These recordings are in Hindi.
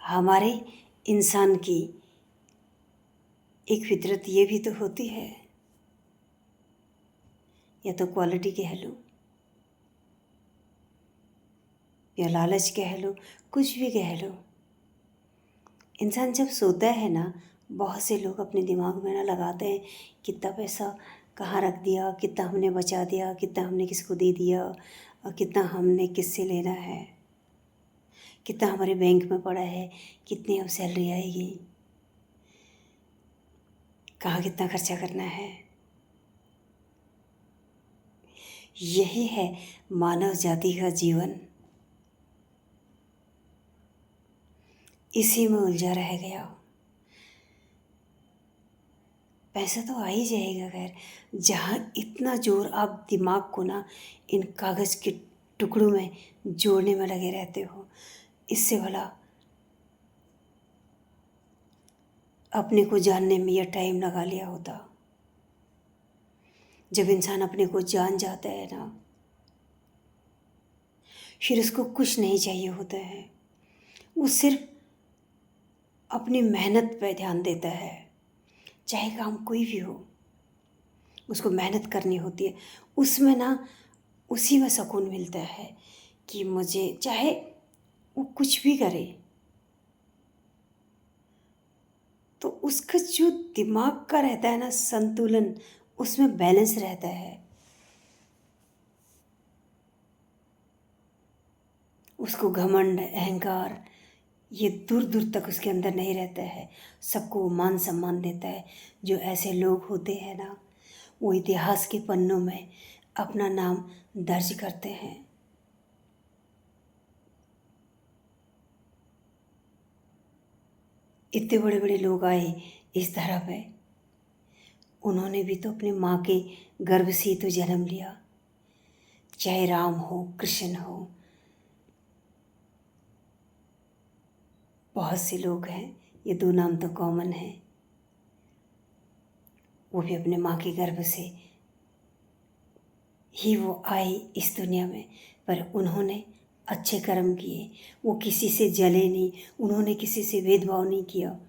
हमारे इंसान की एक फितरत ये भी तो होती है, या तो क्वालिटी कह लो या लालच कह लो, कुछ भी कह लो। इंसान जब सोता है ना, बहुत से लोग अपने दिमाग में ना लगाते हैं कितना पैसा कहाँ रख दिया, कितना हमने बचा दिया, कितना हमने किसको दे दिया, और कितना हमने किससे लेना है, कितना हमारे बैंक में पड़ा है, कितनी अब सैलरी आएगी, कहाँ कितना खर्चा करना है। यही है मानव जाति का जीवन, इसी में उलझा रह गया। पैसा तो आ ही जाएगा, खैर जहाँ इतना जोर आप दिमाग को ना इन कागज़ के टुकड़ों में जोड़ने में लगे रहते हो, इससे भला अपने को जानने में यह टाइम लगा लिया होता। जब इंसान अपने को जान जाता है ना, फिर उसको कुछ नहीं चाहिए होता है, वो सिर्फ अपनी मेहनत पे ध्यान देता है। चाहे काम कोई भी हो, उसको मेहनत करनी होती है, उसमें ना उसी में सुकून मिलता है कि मुझे, चाहे वो कुछ भी करे, तो उसका जो दिमाग का रहता है ना संतुलन, उसमें बैलेंस रहता है। उसको घमंड, अहंकार ये दूर दूर तक उसके अंदर नहीं रहता है। सबको मान सम्मान देता है। जो ऐसे लोग होते हैं ना, वो इतिहास के पन्नों में अपना नाम दर्ज करते हैं। इतने बड़े बड़े लोग आए इस धरा पे, उन्होंने भी तो अपनी माँ के गर्भ से ही तो जन्म लिया। चाहे राम हो, कृष्ण हो, बहुत से लोग हैं, ये दो नाम तो कॉमन है, वो भी अपने माँ के गर्भ से ही वो आए इस दुनिया में। पर उन्होंने अच्छे कर्म किए, वो किसी से जले नहीं, उन्होंने किसी से भेदभाव नहीं किया।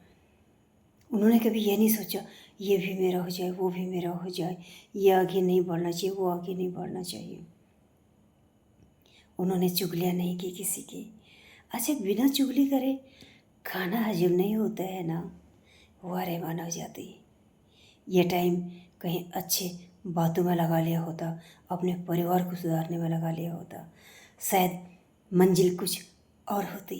उन्होंने कभी ये नहीं सोचा ये भी मेरा हो जाए, वो भी मेरा हो जाए, ये आगे नहीं बढ़ना चाहिए, वो आगे नहीं बढ़ना चाहिए। उन्होंने चुगलियाँ नहीं की किसी की। अच्छा, बिना चुगली करे खाना हजम नहीं होता है ना, वो अरे मानव जाति। ये टाइम कहीं अच्छे बातों में लगा लिया होता, अपने परिवार को सुधारने में लगा लिया होता, शायद मंजिल कुछ और होती।